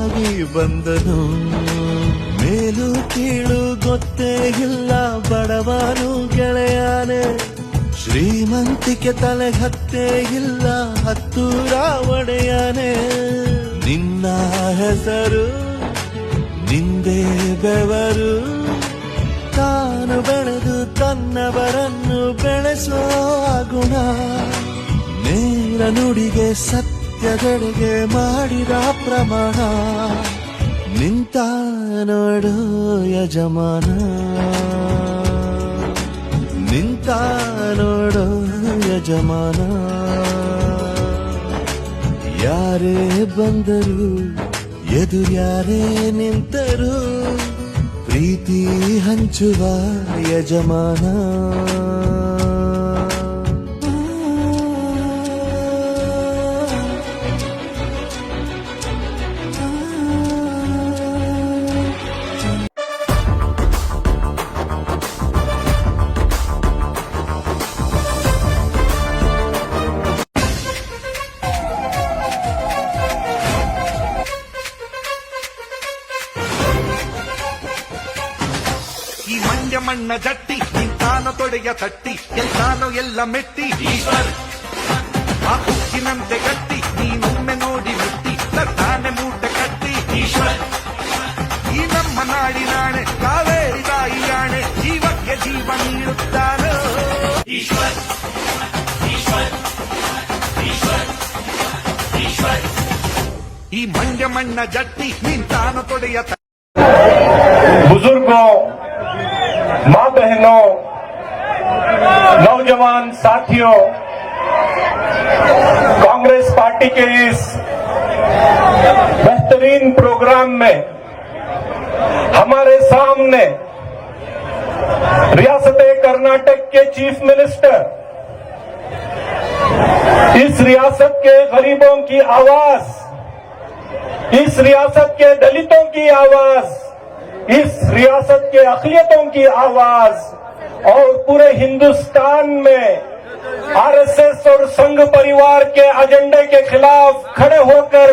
ಆಗಿ ಬಂದನು. ಮೇಲು ಕೀಳು ಗೊತ್ತೇ ಇಲ್ಲ, ಬಡವನು ಗೆಳೆಯಾನೆ. ಶ್ರೀಮಂತಿಕೆ ತಲೆ ಹತ್ತೇ ಇಲ್ಲ, ಹತ್ತೂರ ಒಡೆಯಾನೆ. ನಿನ್ನ ಹೆಸರು ನಿಂದೇ ಬೆವರು, ತಾನು ಬೆಳೆದು ತನ್ನವರನ್ನು ಬೆಳೆಸೋ ಗುಣ. ನೇರ ನುಡಿಗೆ ಸತ್ಯಗಳಿಗೆ ಮಾಡಿದ ಪ್ರಮಾಣ. ನಿಂತ ನೋಡು ಯಜಮಾನ, ನಿಂತ ನೋಡು ಯಜಮಾನ. ಯಾರೇ ಬಂದರು ಎದುರ್ಯಾರೇ ನಿಂತರು, ಪ್ರೀತಿ ಹಂಚುವ ಯಜಮಾನ. ಈ ಮಂಡ್ಯ ಮಣ್ಣ ಜಟ್ಟಿ ನಿಂತಾನೋ ತೊಡೆಯ ತಟ್ಟಿ, ಎಲ್ಲಾನೋ ಎಲ್ಲ ಮೆಟ್ಟಿ ಈಶ್ವರ್. ಆ ಉಕ್ಕಿನಂತೆ ಗಟ್ಟಿ ನೀನೊಮ್ಮೆ ನೋಡಿ ಮೆಟ್ಟಿ, ತಾನೆ ಮೂಟೆ ಕಟ್ಟಿ ಈಶ್ವರ್. ಈ ನಮ್ಮ ನಾಡಿನಾಣೆ ಕಾವೇರಿ ತಾಯಿಯಾಣೆ, ಜೀವಕ್ಕೆ ಜೀವ ನೀಡುತ್ತಾನೋ ಈಶ್ವರ್. ಈಶ್ವರ್ ಈಶ್ವರ್ ಈಶ್ವರ್. ಈ ಮಂಡ್ಯ ಮಣ್ಣ ಜಟ್ಟಿ ನಿಂತಾನೋ ತೊಡೆಯ ತಟ್ಟಿ. बुजुर्गों, माँ बहनों, नौजवान साथियों, कांग्रेस पार्टी के इस बेहतरीन प्रोग्राम में हमारे सामने रियासत कर्नाटक के चीफ मिनिस्टर इस रियासत के गरीबों की आवाज, इस रियासत के दलितों की आवाज, इस रियासत के अक़लियतों की आवाज और पूरे हिंदुस्तान में आरएसएस और संघ परिवार के एजेंडे के खिलाफ खड़े होकर,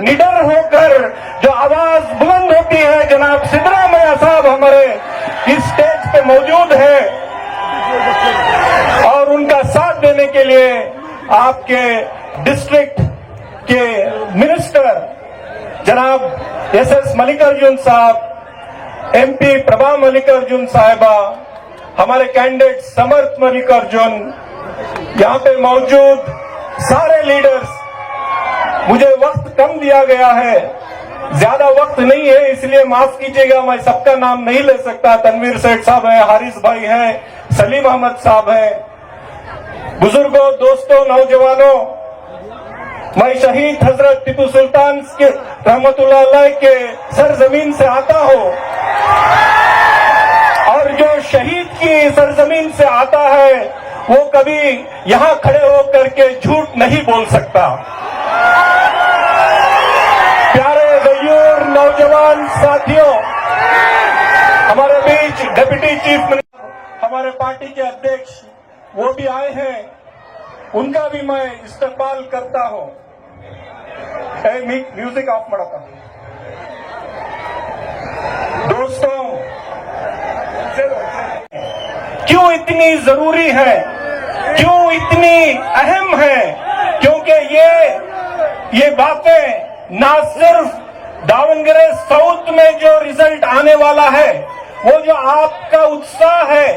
निडर होकर जो आवाज बुलंद होती है, जनाब सिद्धरामैया साहब हमारे इस स्टेज पे मौजूद हैं और उनका साथ देने के लिए आपके डिस्ट्रिक्ट के मिनिस्टर जनाब एसएस मल्लिकार्जुन साहब, एमपी प्रभा मल्लिकार्जुन साहिबा, हमारे कैंडिडेट समर्थ मल्लिकार्जुन, यहाँ पे मौजूद सारे लीडर्स. मुझे वक्त कम दिया गया है, ज्यादा वक्त नहीं है, इसलिए माफ कीजिएगा, मैं सबका नाम नहीं ले सकता. तनवीर सेठ साहब हैं, हारिस भाई हैं, सलीम अहमद साहब हैं. बुजुर्गों, दोस्तों, नौजवानों, मैं शहीद हजरत टीपू सुल्तान के रहमतुल्लाह अलैह के सरजमीन से आता हूँ और जो शहीद की सरजमीन से आता है वो कभी यहाँ खड़े होकर के झूठ नहीं बोल सकता. प्यारे गयूर नौजवान साथियों, हमारे बीच डिप्टी चीफ मिनिस्टर, हमारे पार्टी के अध्यक्ष वो भी आए हैं, उनका भी मैं इस्तकबाल करता हूं. म्यूजिक ऑफ मड़ता. दोस्तों, क्यों इतनी जरूरी है, क्यों इतनी अहम है? क्योंकि ये बातें ना सिर्फ दावणगेरे साउथ में जो रिजल्ट आने वाला है, वो जो आपका उत्साह है,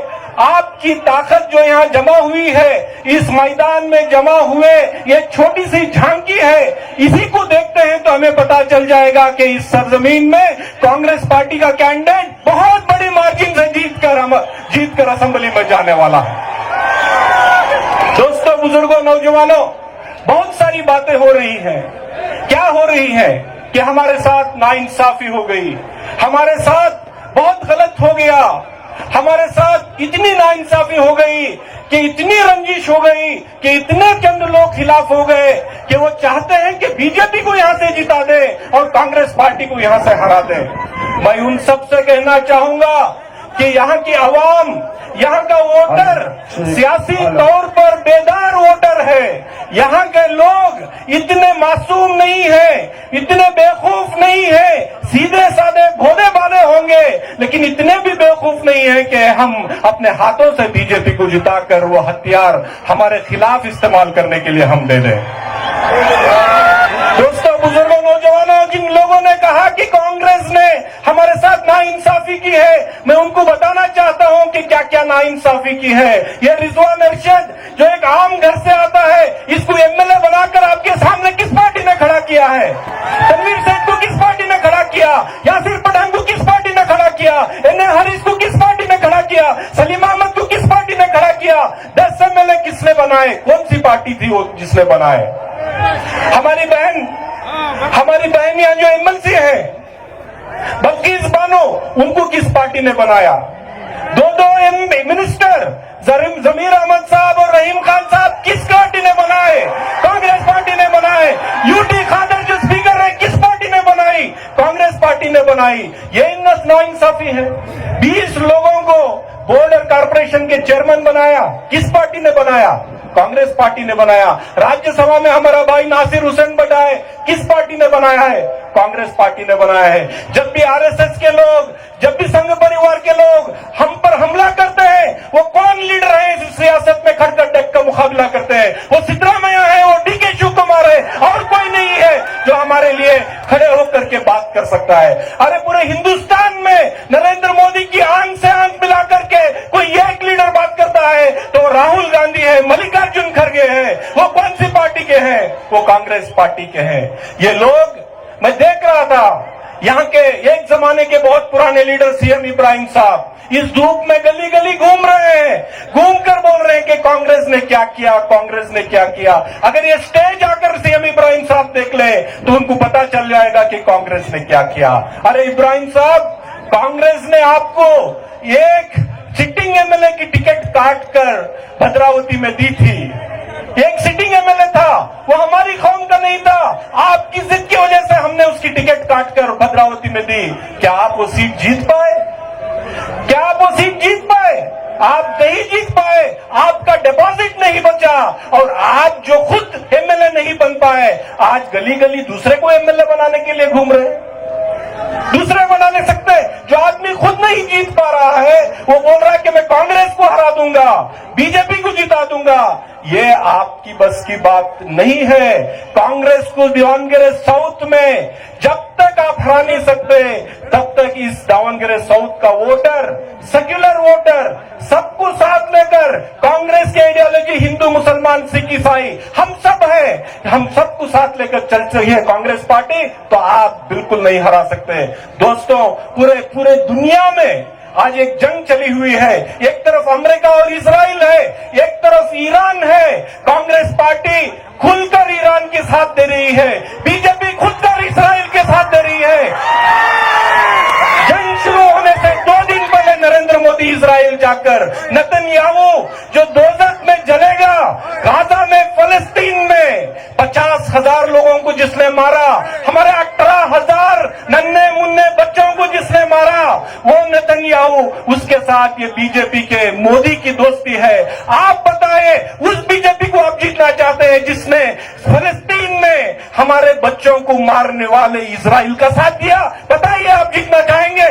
आपकी ताकत जो यहाँ जमा हुई है, इस मैदान में जमा हुए ये छोटी सी झांकी है, इसी को देखते हैं तो हमें पता चल जाएगा कि इस सरजमीन में कांग्रेस पार्टी का कैंडिडेट बहुत बड़ी मार्जिन से जीतकर असेंबली में जाने वाला है. दोस्तों, बुजुर्गों, नौजवानों, बहुत सारी बातें हो रही हैं. क्या हो रही है कि हमारे साथ नाइंसाफी हो गई, हमारे साथ बहुत गलत हो गया, हमारे साथ इतनी नाइंसाफी हो गई कि इतनी रंजिश हो गई कि इतने चंद लोग खिलाफ हो गए कि वो चाहते हैं कि बीजेपी को यहां से जिता दे और कांग्रेस पार्टी को यहां से हरा दे. मैं उन सब से कहना चाहूंगा कि यहाँ की आवाम, यहाँ का वोटर सियासी तौर पर बेदार वोटर है. यहाँ के लोग इतने मासूम नहीं है, इतने बेखौफ नहीं है लिए हम अपने हाथों से बीजेपी को जिताकर वो हथियार हमारे खिलाफ इस्तेमाल करने के लिए हम दे दें। दोस्तों, बुजुर्गों, नौजवानों, जिन लोगों ने कहा कि कांग्रेस ने हमारे साथ नाइंसाफी की है, मैं उनको बताना चाहता हूं कि क्या क्या नाइंसाफी की है। ये रिजवान अरशद जो एक आम घर से आता है, इसको एमएलए बनाकर आपके सामने किस पार्टी ने खड़ा किया है? तनवीर सेठ को किस पार्टी ने खड़ा किया? यासिर पठान को किस पार्टी ने खड़ा किया? एनए हरीश को किस पार्टी ने खड़ा किया? सलीम अहमद को किस पार्टी ने खड़ा किया? 10 एमएलए किसने बनाए? कौन सी पार्टी थी वो जिसने बनाए? हमारी बहन यहाँ जो एमएलसी है, बल्किस बानो, उनको किस पार्टी ने बनाया? दो मिनिस्टर जमीर अहमद साहब और रहीम खान साहब किस पार्टी ने बनाए? कांग्रेस पार्टी ने बनाए। यूटी खादर जो स्पीकर है, किस पार्टी ने बनाई? कांग्रेस पार्टी ने बनाई। ये नाइंसाफी है। 20 लोगों को बोर्ड और कॉर्पोरेशन के चेयरमैन बनाया, किस पार्टी ने बनाया? कांग्रेस पार्टी ने बनाया। राज्यसभा में हमारा भाई नासिर हुसैन बढ़ाए, किस पार्टी ने बनाया है? कांग्रेस पार्टी ने बनाया है। जब भी आरएसएस के लोग, जब भी संघ परिवार के लोग हम पर हमला करते हैं, वो कौन लीडर है इस सियासत में खड़कर डेक का मुकाबला करते हैं? वो सिद्धरामैया है, वो डीके शिव कुमार है, और कोई नहीं है जो हमारे लिए खड़े होकर के बात कर सकता है। अरे पूरे हिंदुस्तान में नरेंद्र मोदी की आंख से आंख मिला करके कोई एक लीडर बात करता है तो राहुल गांधी है, मल्लिकार्जुन खड़गे हैं। वो कौन सी पार्टी के हैं? वो कांग्रेस पार्टी के हैं। ये लोग, मैं देख रहा था यहाँ के एक जमाने के बहुत पुराने लीडर सीएम इब्राहिम साहब इस धूप में गली गली घूम रहे हैं, घूमकर बोल रहे हैं कि कांग्रेस ने क्या किया, कांग्रेस ने क्या किया। अगर ये स्टेज आकर सीएम इब्राहिम साहब देख ले तो उनको पता चल जाएगा कि कांग्रेस ने क्या किया। अरे इब्राहिम साहब, कांग्रेस ने आपको एक सिटिंग एमएलए की टिकट काटकर भद्रावती में दी थी। एक सिटिंग एमएलए था, वो हमारी कौम का नहीं था। आपकी जिद की वजह से हमने उसकी टिकट काटकर भद्रावती में दी। क्या आप वो सीट जीत पाए? क्या आप वो सीट जीत पाए? आप नहीं जीत पाए। आपका डिपॉजिट नहीं बचा और आप जो खुद एमएलए नहीं बन पाए, आज गली गली दूसरे को एमएलए बनाने के लिए घूम रहे हैं। दूसरे बना नहीं सकते। जो आदमी खुद नहीं जीत पा रहा है वो बोल रहा है कि मैं कांग्रेस को हरा दूंगा, बीजेपी को जिता दूंगा। ये आपकी बस की बात नहीं है। कांग्रेस को दावणगेरे साउथ में जब तक आप हरा नहीं सकते तब तक इस दावणगेरे साउथ का वोटर, सेक्युलर वोटर, सबको साथ लेकर कांग्रेस की आइडियोलॉजी हिंदू, मुसलमान, सिख, ईसाई हम सब है, हम सबको साथ लेकर चल रही है कांग्रेस पार्टी, तो आप बिल्कुल नहीं हरा सकते। दोस्तों, पूरे दुनिया में आज एक जंग चली हुई है। एक तरफ अमेरिका और इजराइल है, एक तरफ ईरान है। कांग्रेस पार्टी खुलकर ईरान के साथ दे रही है, बीजेपी खुलकर इजराइल के साथ दे रही है। जंग शुरू होने से 2 दिन पहले नरेंद्र मोदी इजराइल जाकर नेतन्याहू जो दोजख में जलेगा, गाजा में, फलस्तीन में 50,000 लोगों को जिसने मारा, हमारे 18,000 नन्हे मुन्ने बच्चों को जिसने मारा, वो नेतन्याहू, उसके साथ ये बीजेपी के मोदी की दोस्ती है। आप बताएं, उस बीजेपी को आप जीतना चाहते हैं जिसने फलस्तीन में हमारे बच्चों को मारने वाले इजराइल का साथ दिया? बताइए, आप जीतना चाहेंगे?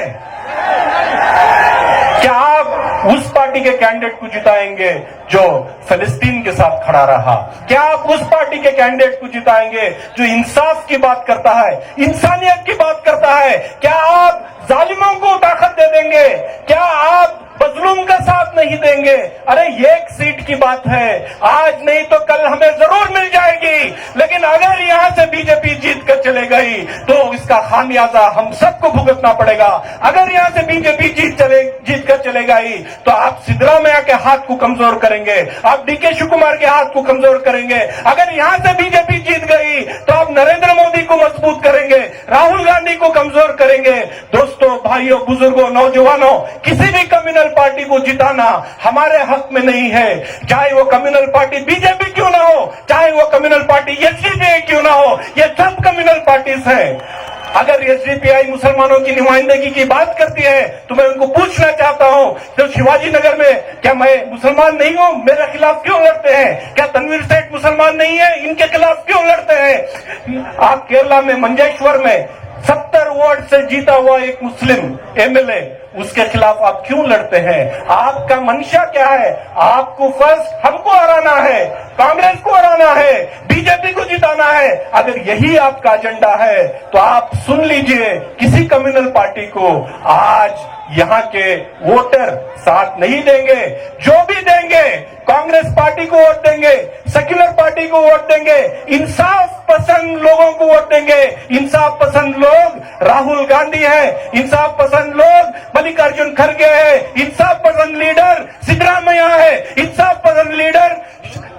क्या आप उस पार्टी के कैंडिडेट को जिताएंगे जो फिलिस्तीन के साथ खड़ा रहा? क्या आप उस पार्टी के कैंडिडेट को जिताएंगे जो इंसाफ की बात करता है, इंसानियत की बात करता है? क्या आप जालिमों को ताकत दे देंगे? क्या आप मजलूम का साथ नहीं देंगे? अरे एक सीट की बात है, आज नहीं तो कल हमें जरूर मिल जाएगी, लेकिन अगर यहां से बीजेपी जीत कर चले गई तो इसका खामियाजा हम सबको भुगतना पड़ेगा। अगर यहां से बीजेपी जीत कर चले गई तो आप सिद्धरामैया के हाथ को कमजोर करेंगे, आप डीके शिव कुमार के हाथ को कमजोर करेंगे। अगर यहां से बीजेपी जीत गई तो आप नरेंद्र मोदी को मजबूत करेंगे, राहुल गांधी को कमजोर करेंगे। दोस्तों, भाइयों, बुजुर्गों, नौजवानों, किसी भी कम्युनल पार्टी को जिताना हमारे हक में नहीं है, चाहे वो कम्युनल पार्टी बीजेपी क्यों ना हो, चाहे वो कम्युनल पार्टी एसडीपीआई क्यों ना हो, ये सब कम्युनल पार्टीज हैं। अगर एसडीपीआई मुसलमानों की नुमाइंदगी की बात करती है तो मैं उनको पूछना चाहता हूं, तो शिवाजी नगर में क्या मैं मुसलमान नहीं हूं? मेरे खिलाफ क्यों लड़ते हैं? क्या तनवीर सेठ मुसलमान नहीं है? इनके खिलाफ क्यों लड़ते हैं? आप केरला में मंजेश्वर में 70 वोट से जीता हुआ एक मुस्लिम एमएलए, उसके खिलाफ आप क्यों लड़ते हैं? आपका मंशा क्या है? आपको फर्स्ट हमको हराना है, कांग्रेस को हराना है, बीजेपी को जिताना है। अगर यही आपका एजेंडा है तो आप सुन लीजिए, किसी कम्युनल पार्टी को आज यहाँ के वोटर साथ नहीं देंगे। जो भी देंगे कांग्रेस पार्टी को वोट देंगे, सेक्युलर पार्टी को वोट देंगे, इंसाफ पसंद लोगों को वोट देंगे। इंसाफ पसंद लोग राहुल गांधी है, इंसाफ पसंद लोग मल्लिकार्जुन खड़गे है, इंसाफ पसंद लीडर सिद्धरामैया है, इंसाफ पसंद लीडर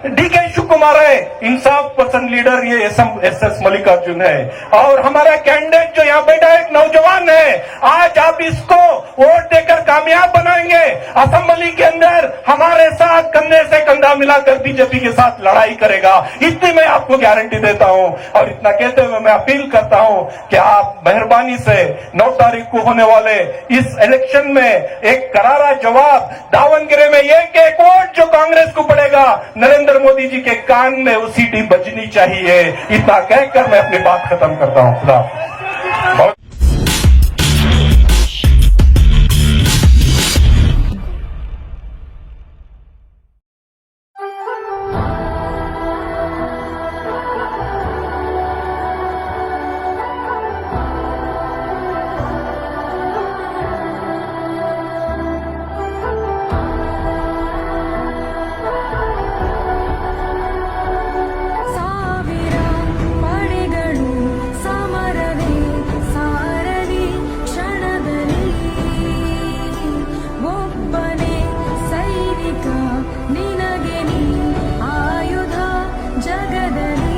डीके शिव कुमार है, इंसाफ पसंद लीडर ये एस मल्लिकार्जुन है। और हमारा कैंडिडेट जो यहाँ बैठा एक नौजवान है, आज आप इसको वोट देकर कामयाब बनाएंगे। असेंबली के अंदर हमारे साथ कंधे से कंधा मिलाकर बीजेपी के साथ लड़ाई करेगा, इतनी मैं आपको गारंटी देता हूं। और इतना कहते हुए मैं अपील करता हूं कि आप मेहरबानी से 9 तारीख को होने वाले इस इलेक्शन में एक करारा जवाब, दावनगिरी में एक वोट जो कांग्रेस को पड़ेगा, नरेंद्र मोदी जी के कान में वो सीटी बजनी चाहिए। इतना कहकर मैं अपनी बात खत्म करता हूं। खुदा बहुत ಸಾವಿರ ಪಡೆಗಳು ಸಮರವೇ ಸಾರಲಿ ಕ್ಷಣದಲ್ಲಿ ಒಬ್ಬನೇ ಸೈನಿಕ ನಿನಗೆ ನೀ ಆಯುಧ ಜಗದಲ್ಲಿ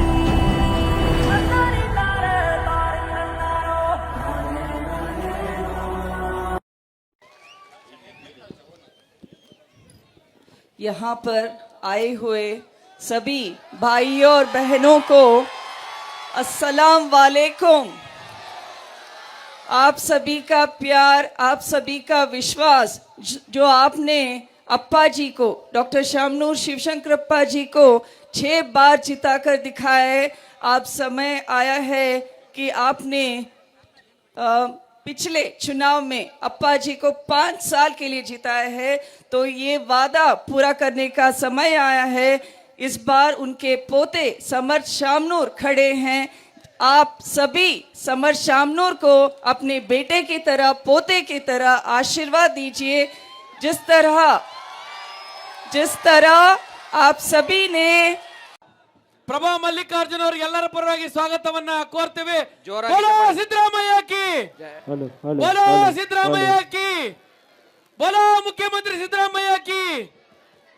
यहाँ पर आए हुए सभी भाइयों और बहनों को अस्सलाम वालेकुम। आप सभी का प्यार, आप सभी का विश्वास जो आपने अप्पा जी को, डॉक्टर शामनूर शिवशंकर अप्पा जी को 6 बार जिताकर दिखाया है। अब समय आया है कि आपने पिछले चुनाव में अप्पा जी को 5 साल के लिए जिताया है, तो ये वादा पूरा करने का समय आया है। इस बार उनके पोते समर्थ शामनूर खड़े हैं। आप सभी समर्थ शामनूर को अपने बेटे की तरह, पोते की तरह आशीर्वाद दीजिए। जिस तरह आप सभी ने ಪ್ರಭಾ ಮಲ್ಲಿಕಾರ್ಜುನ್ ಅವರಿಗೆ ಎಲ್ಲರ ಪರವಾಗಿ ಸ್ವಾಗತವನ್ನ ಕೋರ್ತೇವೆ. ಬೋಲೋ ಸಿದ್ದರಾಮಯ್ಯ ಕಿ, ಬೋಲೋ ಸಿದ್ದರಾಮಯ್ಯ ಕಿ, ಬೋಲೋ ಮುಖ್ಯಮಂತ್ರಿ ಸಿದ್ದರಾಮಯ್ಯ ಕಿ,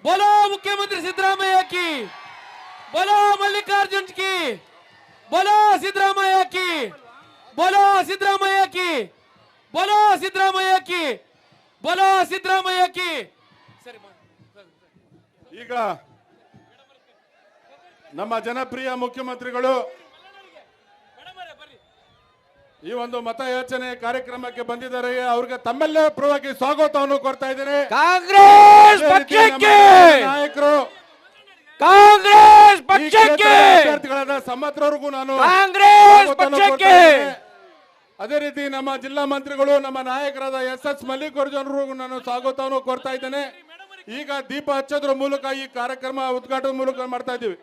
ಬೋಲೋ ಮುಖ್ಯಮಂತ್ರಿ ಸಿದ್ದರಾಮಯ್ಯ ಕಿ, ಬೋಲೋ ಮಲ್ಲಿಕಾರ್ಜುನ್ ಕಿ, ಬೋಲೋ ಸಿದ್ದರಾಮಯ್ಯ ಕಿ, ಬೋಲೋ ಸಿದ್ದರಾಮಯ್ಯ ಕಿ, ಬೋಲೋ ಸಿದ್ದರಾಮಯ್ಯ ಕಿ, ಬೋಲೋ ಸಿದ್ದರಾಮಯ್ಯ ಕಿ. ಸರಿ ಈಗ ನಮ್ಮ ಜನಪ್ರಿಯ ಮುಖ್ಯಮಂತ್ರಿಗಳು ಈ ಒಂದು ಮತಯಾಚನೆ ಕಾರ್ಯಕ್ರಮಕ್ಕೆ ಬಂದಿದ್ದಾರೆ. ಅವ್ರಿಗೆ ತಮ್ಮೆಲ್ಲರ ಪರವಾಗಿ ಸ್ವಾಗತವನ್ನು ಕೊಡ್ತಾ ಇದ್ದೇನೆ. ಕಾಂಗ್ರೆಸ್ ಪಕ್ಷಕ್ಕೆ ನಾಯಕರು, ಕಾಂಗ್ರೆಸ್ ಪಕ್ಷಕ್ಕೆ ವಿದ್ಯಾರ್ಥಿಗಳಾದ ಸಮರ್ಥರವರೆಗೂ ನಾನು ಕಾಂಗ್ರೆಸ್ ಪಕ್ಷಕ್ಕೆ. ಅದೇ ರೀತಿ ನಮ್ಮ ಜಿಲ್ಲಾ ಮಂತ್ರಿಗಳು, ನಮ್ಮ ನಾಯಕರಾದ ಎಸ್ ಮಲ್ಲಿಕಾರ್ಜುನರಿಗೂ ನಾನು ಸ್ವಾಗತವನ್ನು ಕೊಡ್ತಾ ಇದ್ದೇನೆ. ಈಗ ದೀಪ ಹಚ್ಚೋದ್ರ ಮೂಲಕ ಈ ಕಾರ್ಯಕ್ರಮ ಉದ್ಘಾಟನೆ ಮೂಲಕ ಮಾಡ್ತಾ ಇದ್ದೀವಿ.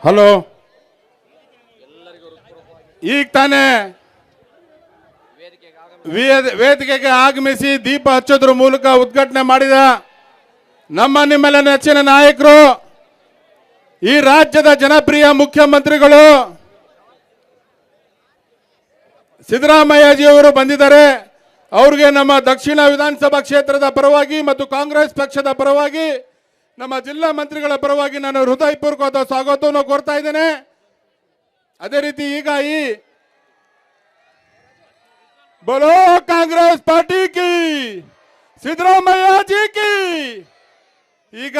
ಹಲೋ, ಈಗ ತಾನೇ ವೇದಿಕೆಗೆ ಆಗಮಿಸಿ ದೀಪ ಹಚ್ಚೋದ್ರ ಮೂಲಕ ಉದ್ಘಾಟನೆ ಮಾಡಿದ ನಮ್ಮ ನಿಮ್ಮೆಲ್ಲ ನೆಚ್ಚಿನ ನಾಯಕರು, ಈ ರಾಜ್ಯದ ಜನಪ್ರಿಯ ಮುಖ್ಯಮಂತ್ರಿಗಳು ಸಿದ್ದರಾಮಯ್ಯಜಿಯವರು ಬಂದಿದ್ದಾರೆ. ಅವ್ರಿಗೆ ನಮ್ಮ ದಕ್ಷಿಣ ವಿಧಾನಸಭಾ ಕ್ಷೇತ್ರದ ಪರವಾಗಿ ಮತ್ತು ಕಾಂಗ್ರೆಸ್ ಪಕ್ಷದ ಪರವಾಗಿ ನಮ್ಮ ಜಿಲ್ಲಾ ಮಂತ್ರಿಗಳ ಪರವಾಗಿ ನಾನು ಹೃದಯಪೂರ್ವಕವಾದ ಸ್ವಾಗತವನ್ನು ಕೋರ್ತಾ ಇದ್ದೇನೆ. ಅದೇ ರೀತಿ ಈಗ ಈ बोलो कांग्रेस पार्टी की, ಸಿದ್ದರಾಮಯ್ಯ ಜಿ ಕಿ. ಈಗ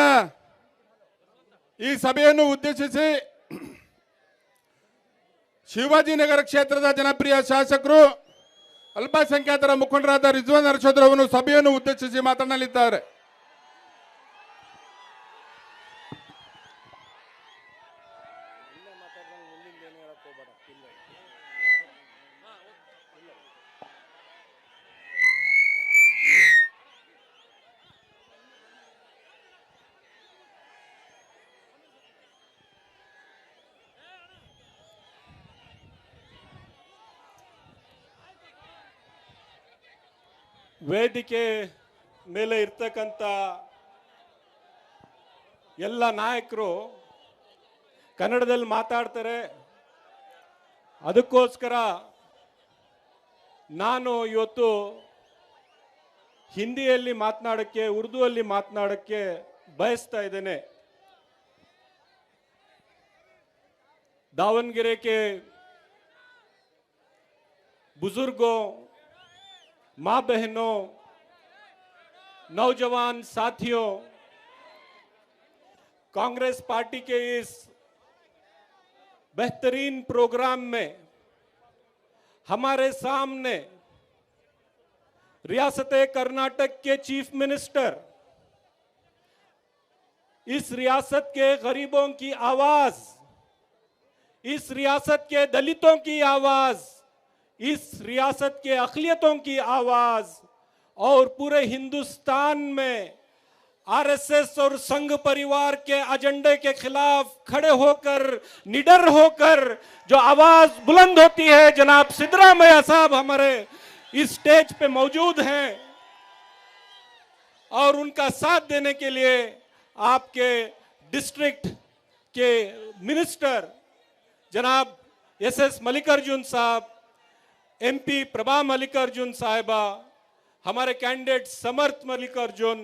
ಈ ಸಭೆಯನ್ನು ಉದ್ದೇಶಿಸಿ ಶಿವಾಜಿನಗರ ಕ್ಷೇತ್ರದ ಜನಪ್ರಿಯ ಶಾಸಕರು ಅಲ್ಪಸಂಖ್ಯಾತರ ಮುಖಂಡರಾದ ರಿಜ್ವಾನ್ ಅರ್ಷದ್ ರವರು ಸಭೆಯನ್ನು ಉದ್ದೇಶಿಸಿ ಮಾತನಾಡಲಿದ್ದಾರೆ. ವೇದಿಕೆ ಮೇಲೆ ಇರ್ತಕ್ಕಂಥ ಎಲ್ಲ ನಾಯಕರು ಕನ್ನಡದಲ್ಲಿ ಮಾತಾಡ್ತಾರೆ. ಅದಕ್ಕೋಸ್ಕರ ನಾನು ಇವತ್ತು ಹಿಂದಿಯಲ್ಲಿ ಮಾತನಾಡೋಕ್ಕೆ, ಉರ್ದುವಲ್ಲಿ ಮಾತನಾಡೋಕ್ಕೆ ಬಯಸ್ತಾ ಇದ್ದೇನೆ. दावनगिरे के बुजुर्गों, माँ बहनों, नौजवान साथियों, कांग्रेस पार्टी के इस बेहतरीन प्रोग्राम में हमारे सामने रियासत कर्नाटक के चीफ मिनिस्टर, इस रियासत के गरीबों की आवाज, इस रियासत के दलितों की आवाज, इस रियासत के अक़लियतों की आवाज और पूरे हिंदुस्तान में आरएसएस और संघ परिवार के एजेंडे के खिलाफ खड़े होकर, निडर होकर जो आवाज बुलंद होती है, जनाब सिद्धरामैया साहब हमारे इस स्टेज पे मौजूद हैं और उनका साथ देने के लिए आपके डिस्ट्रिक्ट के मिनिस्टर जनाब एसएस मल्लिकार्जुन साहब, एमपी प्रभा मल्लिकार्जुन साहिबा, हमारे कैंडिडेट समर्थ मल्लिकार्जुन,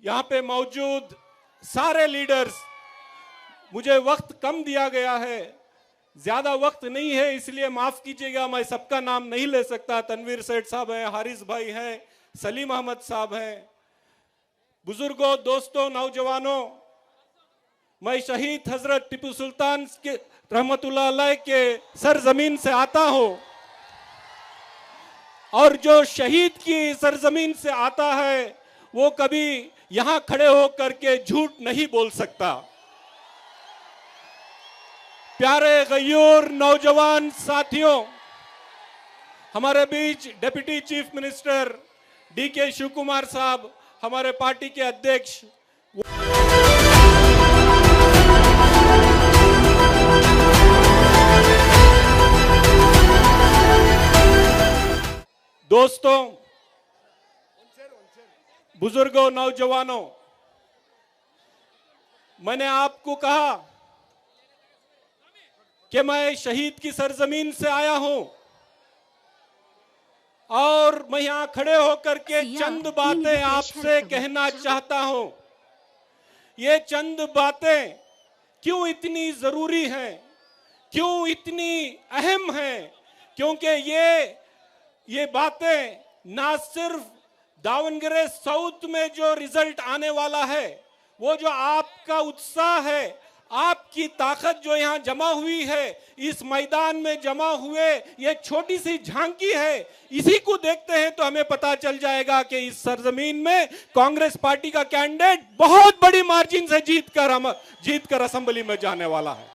यहाँ पे मौजूद सारे लीडर्स। मुझे वक्त कम दिया गया है, ज्यादा वक्त नहीं है, इसलिए माफ कीजिएगा, मैं सबका नाम नहीं ले सकता। तनवीर सेठ साहब हैं, हारिस भाई हैं, सलीम अहमद साहब हैं। बुजुर्गों, दोस्तों, नौजवानों, मैं शहीद हजरत टीपू सुल्तान के रहमतुल्लाह अलैह के सरजमीन से आता हूं और जो शहीद की सरजमीन से आता है वो कभी यहां खड़े होकर के झूठ नहीं बोल सकता। प्यारे गयूर नौजवान साथियों, हमारे बीच deputy chief minister DK Shiva Kumar साहब, हमारे पार्टी के अध्यक्ष, दोस्तों, बुजुर्गों, नौजवानों, मैंने आपको कहा कि मैं शहीद की सरजमीन से आया हूं और मैं यहां खड़े होकर के चंद बातें आपसे कहना चाहता हूं। ये चंद बातें क्यों इतनी जरूरी हैं, क्यों इतनी अहम हैं? क्योंकि ये बातें ना सिर्फ दावनगिरे साउथ में जो रिजल्ट आने वाला है, वो जो आपका उत्साह है, आपकी ताकत जो यहाँ जमा हुई है, इस मैदान में जमा हुए ये छोटी सी झांकी है, इसी को देखते हैं तो हमें पता चल जाएगा कि इस सरजमीन में कांग्रेस पार्टी का कैंडिडेट बहुत बड़ी मार्जिन से जीत कर असेंबली में जाने वाला है।